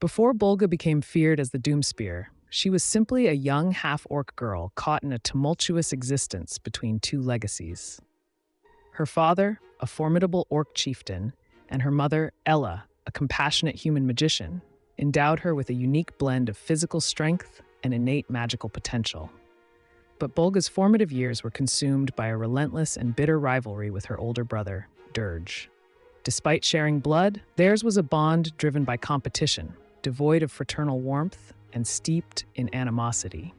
Before Bulga became feared as the Doomspear, she was simply a young half-orc girl caught in a tumultuous existence between two legacies. Her father, a formidable orc chieftain, and her mother, Ella, a compassionate human magician, endowed her with a unique blend of physical strength and innate magical potential. But Bulga's formative years were consumed by a relentless and bitter rivalry with her older brother, Dirge. Despite sharing blood, theirs was a bond driven by competition, devoid of fraternal warmth and steeped in animosity.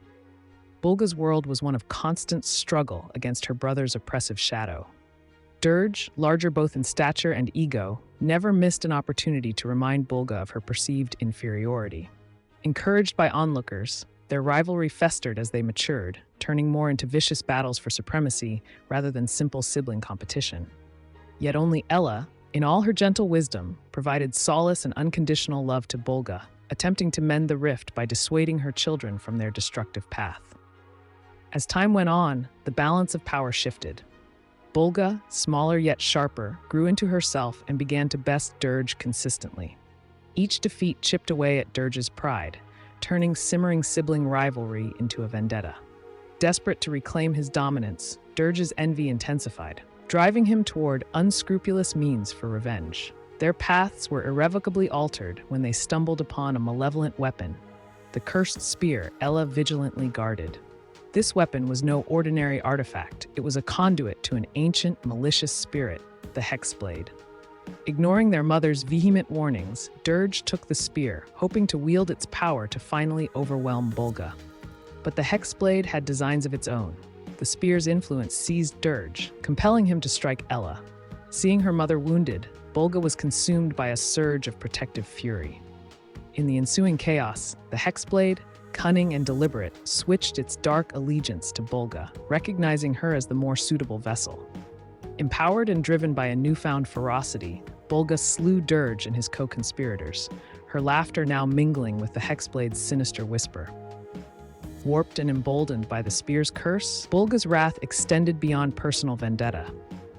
Bulga's world was one of constant struggle against her brother's oppressive shadow. Dirge, larger both in stature and ego, never missed an opportunity to remind Bulga of her perceived inferiority. Encouraged by onlookers, their rivalry festered as they matured, turning more into vicious battles for supremacy rather than simple sibling competition. Yet only Ella, in all her gentle wisdom, provided solace and unconditional love to Bulga, attempting to mend the rift by dissuading her children from their destructive path. As time went on, the balance of power shifted. Bulga, smaller yet sharper, grew into herself and began to best Dirge consistently. Each defeat chipped away at Dirge's pride, turning simmering sibling rivalry into a vendetta. Desperate to reclaim his dominance, Dirge's envy intensified, driving him toward unscrupulous means for revenge. Their paths were irrevocably altered when they stumbled upon a malevolent weapon, the cursed spear Ella vigilantly guarded. This weapon was no ordinary artifact. It was a conduit to an ancient, malicious spirit, the Hexblade. Ignoring their mother's vehement warnings, Dirge took the spear, hoping to wield its power to finally overwhelm Bulga. But the Hexblade had designs of its own. The spear's influence seized Dirge, compelling him to strike Ella. Seeing her mother wounded, Bulga was consumed by a surge of protective fury. In the ensuing chaos, the Hexblade, cunning and deliberate, switched its dark allegiance to Bulga, recognizing her as the more suitable vessel. Empowered and driven by a newfound ferocity, Bulga slew Dirge and his co-conspirators, her laughter now mingling with the Hexblade's sinister whisper. Warped and emboldened by the spear's curse, Bulga's wrath extended beyond personal vendetta.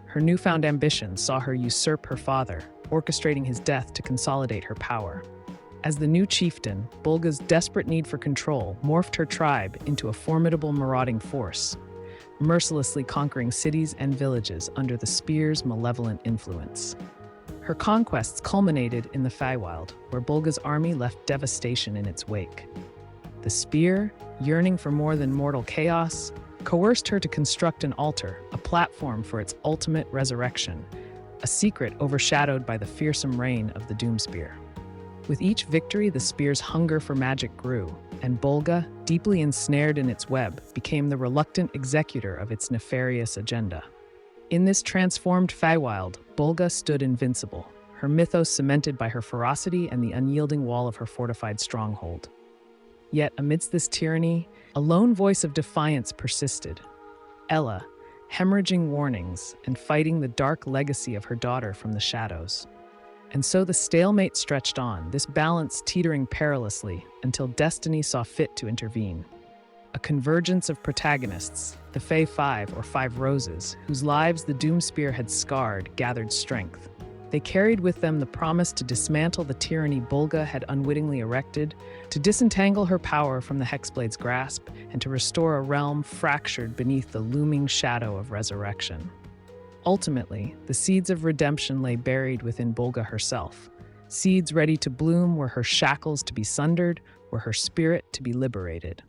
Her newfound ambition saw her usurp her father, orchestrating his death to consolidate her power. As the new chieftain, Bulga's desperate need for control morphed her tribe into a formidable marauding force, mercilessly conquering cities and villages under the spear's malevolent influence. Her conquests culminated in the Feywild, where Bulga's army left devastation in its wake. The spear, yearning for more than mortal chaos, coerced her to construct an altar, a platform for its ultimate resurrection, a secret overshadowed by the fearsome reign of the Doomspear. With each victory, the spear's hunger for magic grew, and Bulga, deeply ensnared in its web, became the reluctant executor of its nefarious agenda. In this transformed Feywild, Bulga stood invincible, her mythos cemented by her ferocity and the unyielding wall of her fortified stronghold. Yet, amidst this tyranny, a lone voice of defiance persisted. Ella, hemorrhaging warnings and fighting the dark legacy of her daughter from the shadows. And so the stalemate stretched on, this balance teetering perilously, until destiny saw fit to intervene. A convergence of protagonists, the Fey Five or Five Roses, whose lives the Doomspear had scarred, gathered strength. They carried with them the promise to dismantle the tyranny Bulga had unwittingly erected, to disentangle her power from the Hexblade's grasp, and to restore a realm fractured beneath the looming shadow of resurrection. Ultimately, the seeds of redemption lay buried within Bulga herself, seeds ready to bloom were her shackles to be sundered, were her spirit to be liberated.